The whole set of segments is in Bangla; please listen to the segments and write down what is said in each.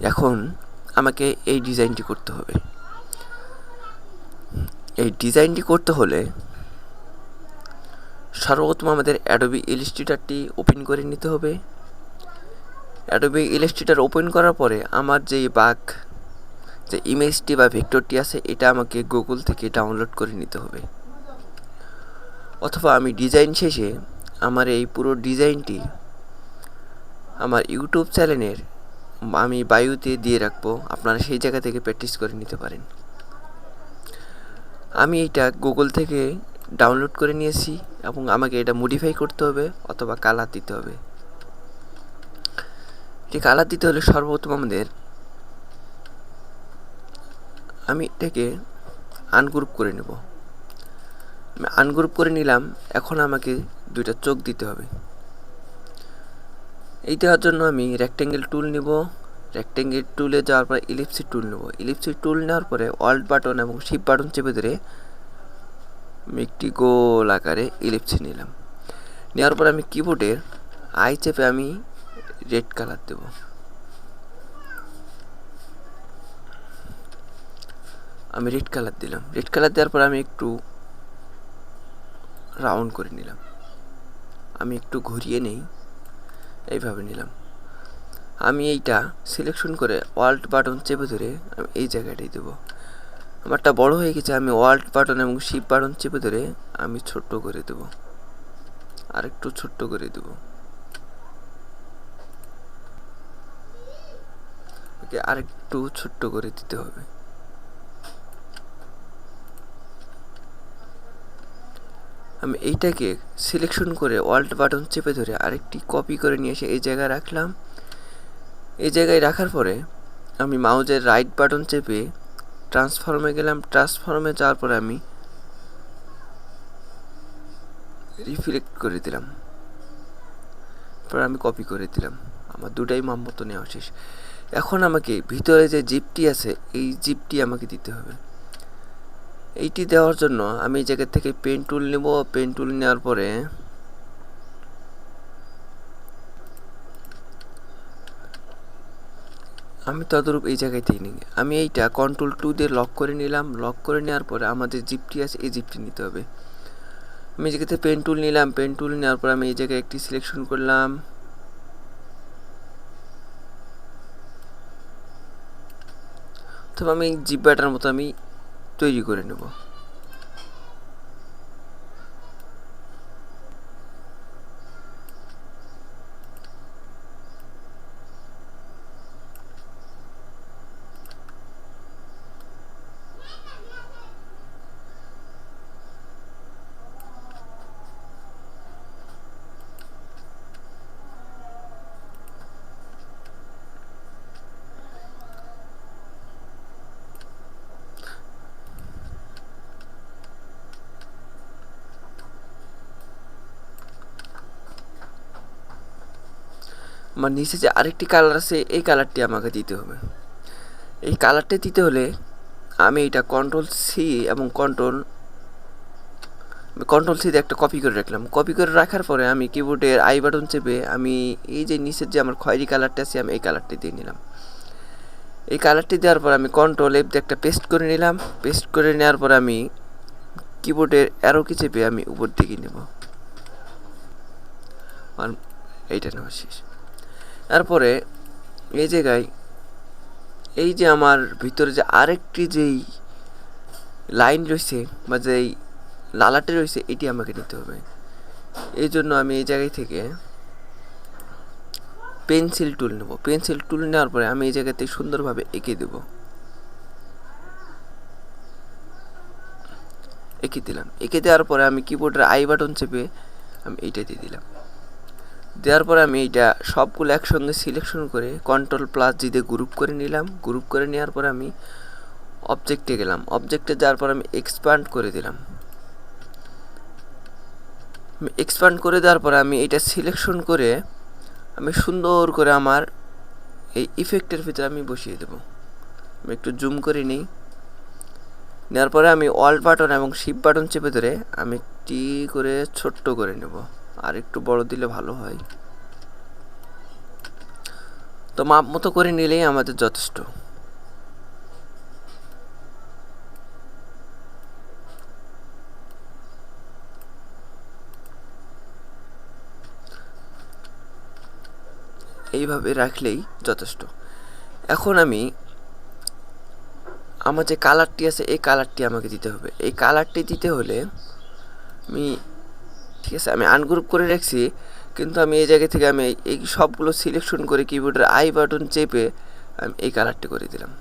এখন আমাকে এই ডিজাইনটি করতে হবে। এই ডিজাইনটি করতে হলে সর্বপ্রথম আমাদের অ্যাডোবি ইলাস্ট্রেটরটি ওপেন করে নিতে হবে। অ্যাডোবি ইলাস্ট্রেটর ওপেন করার পরে আমার যে ইমেজটি বা ভেক্টরটি আছে এটা আমাকে গুগল থেকে ডাউনলোড করে নিতে হবে, অথবা আমি ডিজাইন শেষে আমার এই পুরো ডিজাইনটি আমার ইউটিউব চ্যানেলের আমি বায়োতে দিয়ে রাখবো, আপনারা সেই জায়গা থেকে প্র্যাকটিস করে নিতে পারেন। আমি এইটা গুগল থেকে ডাউনলোড করে নিয়েছি এবং আমাকে এটা মডিফাই করতে হবে অথবা কালার দিতে হবে। এটি কালার দিতে হলে সর্বপ্রথম আমি এটাকে আনগ্রুপ করে নেব। আমি আনগ্রুপ করে নিলাম। এখন আমাকে দুইটা চোখ দিতে হবে। এই দেওয়ার জন্য আমি রেক্ট্যাঙ্গেল টুল নেব। রেক্ট্যাঙ্গেল টুলে যাওয়ার পরে ইলিপসি টুল নেব। ইলিপসি টুল নেওয়ার পরে অল্ট বাটন এবং শিফট বাটন চেপে ধরে আমি একটি গোল আকারে ইলিপসি নিলাম। নেওয়ার পর আমি কিবোর্ডের আই চেপে আমি রেড কালার দেব। আমি রেড কালার দিলাম। রেড কালার দেওয়ার পর আমি একটু রাউন্ড করে নিলাম। আমি একটু ঘুরিয়ে নেই, এইভাবে নিলাম। আমি এইটা সিলেকশন করে অল্ট বাটন চেপে ধরে আমি এই জায়গাটাই দেবো। আমারটা বড় হয়ে গেছে। আমি অল্ট বাটন এবং শিফট বাটন চেপে ধরে আমি ছোট্ট করে দেব, আরেকটু ছোট্ট করে দেব। ওকে আরেকটু ছোট্ট করে দিতে হবে। আমি এইটাকে সিলেকশন করে অল্ট বাটন চেপে ধরে আরেকটি কপি করে নিয়ে এসে এই জায়গায় রাখলাম। এই জায়গায় রাখার পরে আমি মাউজের রাইট বাটন চেপে ট্রান্সফর্মে গেলাম। ট্রান্সফর্মে যাওয়ার পরে আমি রিফ্লেক্ট করে দিলাম, পরে আমি কপি করে দিলাম। আমার দুটাই মাপ মতো নেওয়া শেষ। এখন আমাকে ভিতরে যে জিপটি আছে এই জিপটি আমাকে দিতে হবে। এইটি দেওয়ার জন্য আমি এই জায়গা থেকে পেন টুল নেব। পেন টুল নেওয়ার পরে আমি তদরূপ এই জায়গায় থেকে নিই। আমি এইটা কন্ট্রোল 2 দিয়ে লক করে নিলাম। লক করে নেওয়ার পরে আমাদের জিপটি আছে এই জিপটি নিতে হবে। আমি এই জায়গাতে পেন টুল নিলাম। পেন টুল নেওয়ার পর আমি এই জায়গায় একটি সিলেকশন করলাম। তবে আমি জিপ ব্যাটার মতো আমি তৈরি করে নেব। আমার নিচে যে আরেকটি কালার আছে এই কালারটি আমাকে দিতে হবে। এই কালারটি দিতে হলে আমি এটা কন্ট্রোল সি এবং কন্ট্রোল সি দিয়ে একটা কপি করে রাখলাম। কপি করে রাখার পরে আমি কিবোর্ডের আই বাটন চেপে আমি এই যে নিচের যে আমার খয়েরি কালারটা আছে আমি এই কালারটি দিয়ে নিলাম। এই কালারটি দেওয়ার পর আমি কন্ট্রোল এফ দিয়ে একটা পেস্ট করে নিলাম। পেস্ট করে নেওয়ার পর আমি কিবোর্ডের অ্যারো কি চেপে আমি উপর দিকে নেব। আর এইটা নেওয়া শেষ। তারপরে এই জায়গায় এই যে আমার ভিতরে যে আরেকটি যেই লাইন রয়েছে বা যেই লালাটে রয়েছে এটি আমাকে নিতে হবে। এই জন্য আমি এই জায়গায় থেকে পেন্সিল টুল নেব। পেন্সিল টুল নেওয়ার পরে আমি এই জায়গাতে সুন্দরভাবে এঁকে দেব। এঁকে দিলাম। এঁকে দেওয়ার পরে আমি কিবোর্ডের আই বাটন চেপে আমি এইটা দিয়ে দিলাম। দেওয়ার পরে আমি এইটা সবগুলো একসঙ্গে সিলেকশন করে কন্ট্রোল প্লাস জি দিয়ে গ্রুপ করে নিলাম। গ্রুপ করে নেওয়ার পরে আমি অবজেক্টে গেলাম। অবজেক্টে যাওয়ার পর আমি এক্সপ্যান্ড করে দিলাম। আমি এক্সপ্যান্ড করে দেওয়ার পরে আমি এইটা সিলেকশন করে আমি সুন্দর করে আমার এই ইফেক্টের ভিতরে আমি বসিয়ে দেব। আমি একটু জুম করে নিই। নেওয়ার পরে আমি অল্ট বাটন এবং শিফট বাটন চেপে ধরে আমি একটি করে ছোট্ট করে নেব। আর একটু বড় দিলে ভালো হয়। তো মাপ মতো করে নিলেই আমাদের যথেষ্ট। এইভাবে রাখলেই যথেষ্ট। এখন আমি আমার যে কালারটি আছে এই কালারটি আমাকে দিতে হবে। এই কালারটি দিতে হলে আমি ঠিক আছে আমি আনগ্রুপ করে রাখছি, কিন্তু আমি এই জায়গা থেকে আমি এই সবগুলো সিলেকশন করে কিবোর্ডের আই বাটন চেপে আমি এই কালারটি করে দিলাম।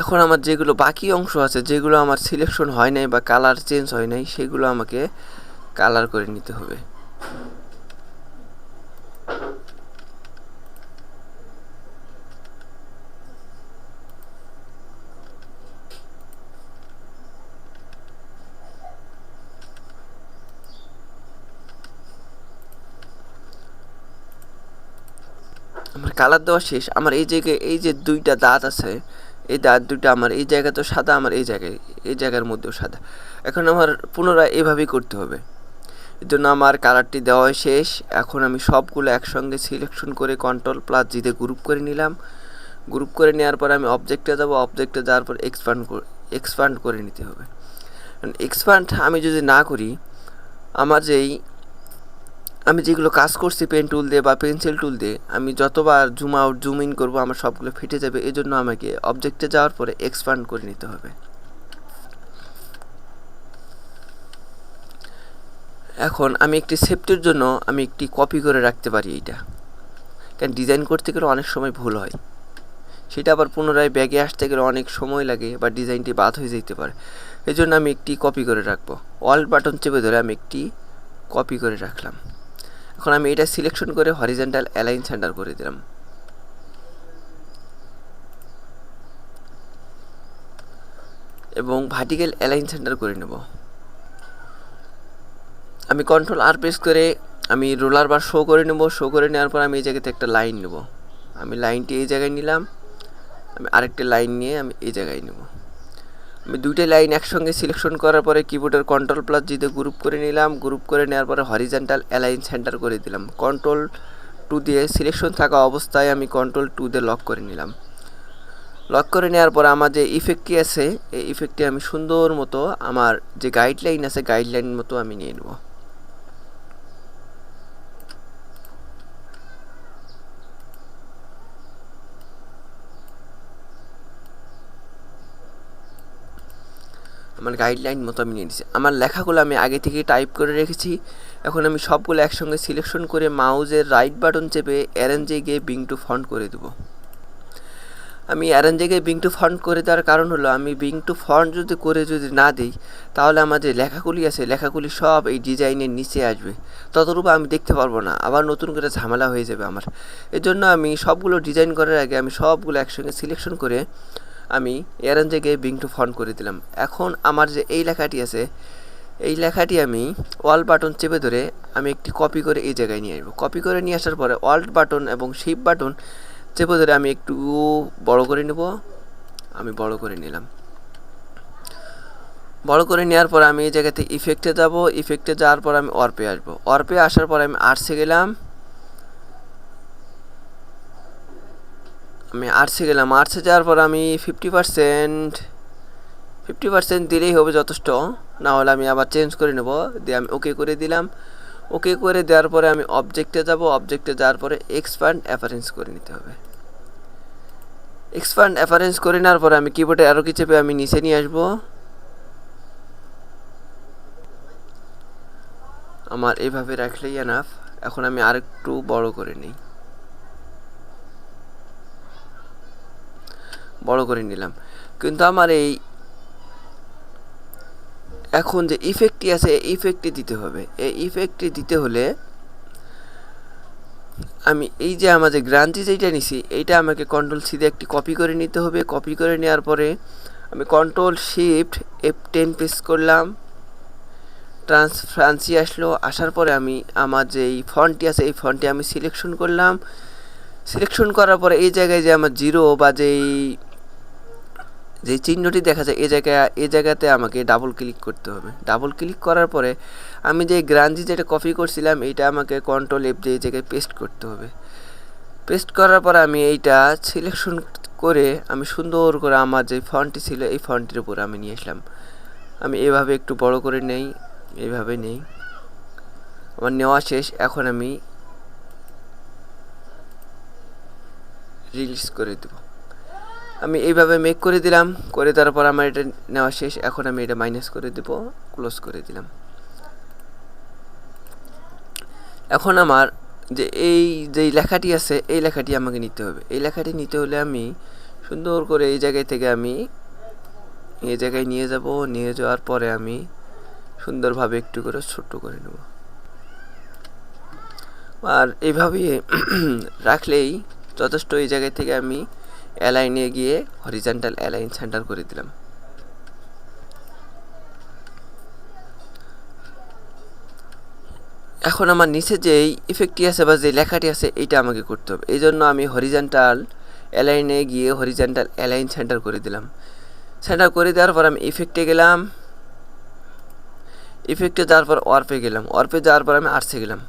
এখন আমার যেগুলো বাকি অংশ আছে, যেগুলো আমার সিলেকশন হয় নাই বা কালার চেঞ্জ হয় নাই, সেগুলো আমাকে কালার করে নিতে হবে। আমার কালার দেওয়া শেষ। আমার এই জায়গায় এই যে দুইটা দাঁত আছে, এই দাঁত দুইটা আমার এই জায়গাতেও সাদা, আমার এই জায়গার মধ্যেও সাদা। এখন আমার পুনরায় এভাবেই করতে হবে। এর জন্য আমার কালারটি দেওয়া শেষ। এখন আমি সবগুলো একসঙ্গে সিলেকশন করে Ctrl+G দিয়ে গ্রুপ করে নিলাম। গ্রুপ করে নেওয়ার পর আমি অবজেক্টে যাব, অবজেক্টে যাওয়ার পর এক্সপান্ড করে নিতে হবে। এক্সপান্ড আমি যদি না করি, আমার আমি যেগুলো কাজ করছি পেন টুল দিয়ে বা পেন্সিল টুল দিয়ে, আমি যতবার জুম আউট জুম ইন করবো আমার সবগুলো ফেটে যাবে। এই জন্য আমাকে অবজেক্টে যাওয়ার পরে এক্সপান্ড করে নিতে হবে। এখন আমি একটি সেফটির জন্য আমি একটি কপি করে রাখতে পারি এইটা, কারণ ডিজাইন করতে গেলে অনেক সময় ভুল হয়, সেটা আবার পুনরায় ব্যাগে আসতে গেলে অনেক সময় লাগে বা ডিজাইনটি বাদ হয়ে যেতে পারে। এই জন্য আমি একটি কপি করে রাখবো। অল্ট বাটন চেপে ধরে আমি একটি কপি করে রাখলাম। এখন আমি এটা সিলেকশন করে হরিজন্টাল অ্যালাইন সেন্টার করে দিলাম এবং ভার্টিক্যাল অ্যালাইন সেন্টার করে নেব। আমি Ctrl+R প্রেস করে আমি রোলার বার শো করে নেব। শো করে নেওয়ার পর আমি এই জায়গাতে একটা লাইন নেব। আমি লাইনটি এই জায়গায় নিলাম, আমি আরেকটা লাইন নিয়ে আমি এই জায়গায় নেব। আমি দুইটা লাইন একসঙ্গে সিলেকশন করার পরে কিবোর্ডের Ctrl+G দিয়ে গ্রুপ করে নিলাম। গ্রুপ করে নেওয়ার পরে হরিজন্টাল অ্যালাইন সেন্টার করে দিলাম। Ctrl+2 দিয়ে সিলেকশন থাকা অবস্থায় আমি Ctrl+2 দিয়ে লক করে নিলাম। লক করে নেওয়ার পর আমার যে ইফেক্টটি আছে, এই ইফেক্টটি আমি সুন্দর মতো আমার যে গাইডলাইন আছে গাইডলাইন মতো আমি নিয়ে নেব। আমার গাইডলাইন মতো আমি নিয়ে নিয়েছি। আমার লেখাগুলো আমি আগে থেকে টাইপ করে রেখেছি। এখন আমি সবগুলো একসঙ্গে সিলেকশন করে মাউজের রাইট বাটন চেপে অ্যারেঞ্জে গিয়ে বিং টু ফন্ট করে দেবো। আমি অ্যারেঞ্জে গিয়ে বিং টু ফন্ট করে দেওয়ার কারণ হলো, আমি বিং টু ফন্ট যদি না দিই, তাহলে আমার যে লেখাগুলি আছে লেখাগুলি সব এই ডিজাইনের নিচে আসবে, ততটুকু আমি দেখতে পারবো না, আবার নতুন করে ঝামেলা হয়ে যাবে আমার। এর জন্য আমি সবগুলো ডিজাইন করার আগে আমি সবগুলো একসঙ্গে সিলেকশন করে আমি অ্যারেঞ্জে গিয়ে বিং টু ফন্ট করে দিলাম। এখন আমার যে এই লেখাটি আছে, এই লেখাটি আমি অল্ট বাটন চেপে ধরে আমি একটি কপি করে এই জায়গায় নিয়ে আসবো। কপি করে নিয়ে আসার পরে অল্ট বাটন এবং শিফট বাটন চেপে ধরে আমি একটু বড় করে নেব। আমি বড় করে নিলাম। বড় করে নেওয়ার পর আমি এই জায়গাতে ইফেক্টে যাব। ইফেক্টে যাওয়ার পর আমি অর্পে আসবো। অর্পে আসার পর আমি আর্টসে গেলাম। আর্টসে যাওয়ার পর আমি 50% দিলেই হবে যথেষ্ট, না হলে আমি আবার চেঞ্জ করে নেব। দিয়ে আমি ওকে করে দিলাম। ওকে করে দেওয়ার পরে আমি অবজেক্টে যাব। অবজেক্টে যাওয়ার পরে এক্সপ্যান্ড অ্যাপারেন্স করে নিতে হবে। এক্সপ্যান্ড অ্যাপারেন্স করে নেওয়ার পরে আমি কিবোর্ডে অ্যারো কি চেপে আমি নিচে নিয়ে আসবো। আমার এইভাবে রাখলেই এনাফ। এখন আমি আরেকটু বড় করে নিই। বড় করে নিলাম, কিন্তু আমার এখন যে ইফেক্টটি আছে এই ইফেক্টটি দিতে হবে। এই ইফেক্টটি দিতে হলে আমি এই যে আমার যে গ্রান্টি যেটা নিছি, এইটা আমাকে Ctrl+C দিয়ে একটি কপি করে নিতে হবে। কপি করে নেওয়ার পরে আমি Ctrl+Shift+F10 প্রেস করলাম। ট্রান্সপারেন্সি আসলো। আসার পরে আমি আমার যে এই ফন্টটি আছে এই ফন্টটি আমি সিলেকশন করলাম। সিলেকশন করার পরে এই জায়গায় যে আমার জিরো বা যে চিহ্নটি দেখা যায় এই জায়গাতে আমাকে ডাবল ক্লিক করতে হবে। ডাবল ক্লিক করার পরে আমি যে গ্রাঞ্জি যেটা কপি করছিলাম এইটা আমাকে কন্ট্রোল এফ দিয়ে এই জায়গায় পেস্ট করতে হবে। পেস্ট করার পর আমি এইটা সিলেকশন করে আমি সুন্দর করে আমার যে ফন্টটি ছিল এই ফন্টটির উপরে আমি নিয়ে আসলাম। আমি এভাবে একটু বড় করে নেই, এইভাবে নেই। আমার নেওয়া শেষ। এখন আমি রিলিজ করে দেব। আমি এইভাবে মেক করে দিলাম, করে দেওয়ার পর আমার এটা নেওয়া শেষ। এখন আমি এটা মাইনাস করে দেব, ক্লোজ করে দিলাম। এখন আমার যে এই যে লেখাটি আছে এই লেখাটি আমাকে নিতে হবে। এই লেখাটি নিতে হলে আমি সুন্দর করে এই জায়গায় থেকে আমি এই জায়গায় নিয়ে যাব। নিয়ে যাওয়ার পরে আমি সুন্দরভাবে একটু করে ছোট করে নেব। আর এইভাবে রাখলেই যথেষ্ট। এই জায়গায় থেকে আমি অ্যালাইনে গিয়ে হরিজন্টাল অ্যালাইন সেন্টার করে দিলাম। এখন আমার নিচে যে ইফেক্টটি আছে বা যে লেখাটি আছে এইটা আমাকে করতে হবে। এই জন্য আমি হরিজন্টাল অ্যালাইনে গিয়ে হরিজন্টাল অ্যালাইন সেন্টার করে দিলাম। সেন্টার করে দেওয়ার পর আমি ইফেক্টে গেলাম। ইফেক্টে যাওয়ার পর ওয়ার্পে গেলাম। ওয়ার্পে যাওয়ার পর আমি আর্টসে গেলাম।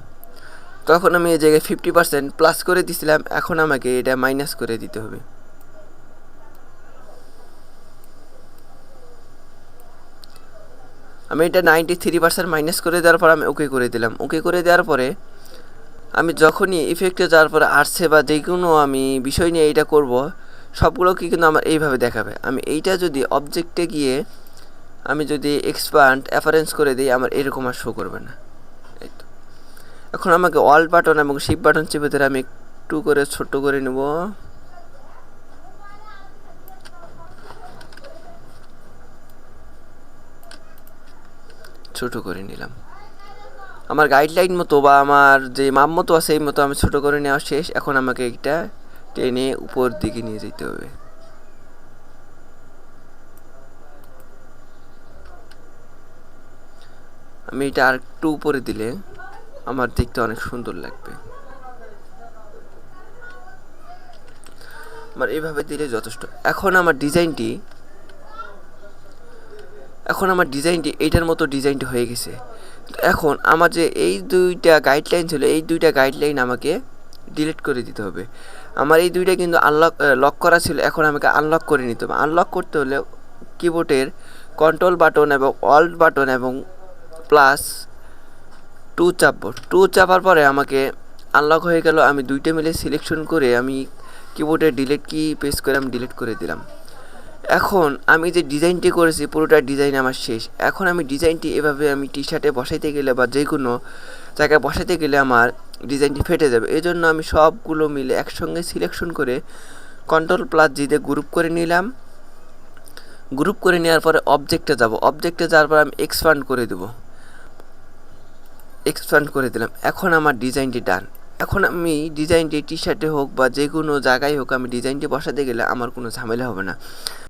তখন আমি এই জায়গায় 50% প্লাস করে দিয়েছিলাম। এখন আমাকে এটা মাইনাস করে দিতে হবে। আমি এটা 93% মাইনাস করে দেওয়ার পর আমি ওকে করে দিলাম। ওকে করে দেওয়ার পরে আমি যখনই ইফেক্টে যাওয়ার পরে আসছে বা যে কোনো আমি বিষয় নিয়ে এইটা করব সবগুলোকে কিন্তু আমার এইভাবে দেখাবে। আমি এইটা যদি অবজেক্টে গিয়ে আমি যদি এক্সপান্ড অ্যাপারেন্স করে দিই আমার এরকম আর শো করবে না। এই তো। এখন আমাকে অল্ট বাটন এবং শিফট বাটন চেপে ধরে আমি একটু করে ছোট করে নেব। ছোট করে নিলাম। আমার গাইডলাইন মতো বা আমার যে মাপ মতো আছে এই মতো আমি ছোট করে নেওয়া শেষ। এখন আমাকে এটা টেনে উপর দিকে নিয়ে যেতে হবে। আমি এটা আর একটু উপরে দিলে আমার দেখতে অনেক সুন্দর লাগবে। আমার এইভাবে দিলে যথেষ্ট। এখন আমার ডিজাইনটি এইটার মতো ডিজাইনটি হয়ে গেছে। এখন আমার যে এই দুইটা গাইডলাইন ছিল এই দুইটা গাইডলাইন আমাকে ডিলিট করে দিতে হবে। আমার এই দুইটা কিন্তু লক করা ছিল, এখন আমাকে আনলক করে নিতে হবে। আনলক করতে হলে কিবোর্ডের কন্ট্রোল বাটন এবং অল্ট বাটন এবং +2 চাপবো। 2 চাপার পরে আমাকে আনলক হয়ে গেল। আমি দুইটা মিলে সিলেকশন করে আমি কিবোর্ডের ডিলিট কি প্রেস করে আমি ডিলিট করে দিলাম। এখন আমি যে ডিজাইনটি করেছি পুরোটা ডিজাইন আমার শেষ। এখন আমি ডিজাইনটি এভাবে আমি টি শার্টে বসাইতে গেলে বা যে কোনো জায়গায় বসাইতে গেলে আমার ডিজাইনটি ফেটে যাবে। এই জন্য আমি সবগুলো মিলে একসঙ্গে সিলেকশন করে কন্ট্রোল+G দিয়ে গ্রুপ করে নিলাম। গ্রুপ করে নেওয়ার পরে অবজেক্টে যাব। অবজেক্টে যাওয়ার পর আমি এক্সপান্ড করে দেব। এক্সপান্ড করে দিলাম। এখন আমার ডিজাইনটি ডান। এখন আমি ডিজাইনটি টি শার্টে হোক বা যে কোনো জায়গায় হোক আমি ডিজাইনটি বসাতে গেলে আমার কোনো ঝামেলা হবে না।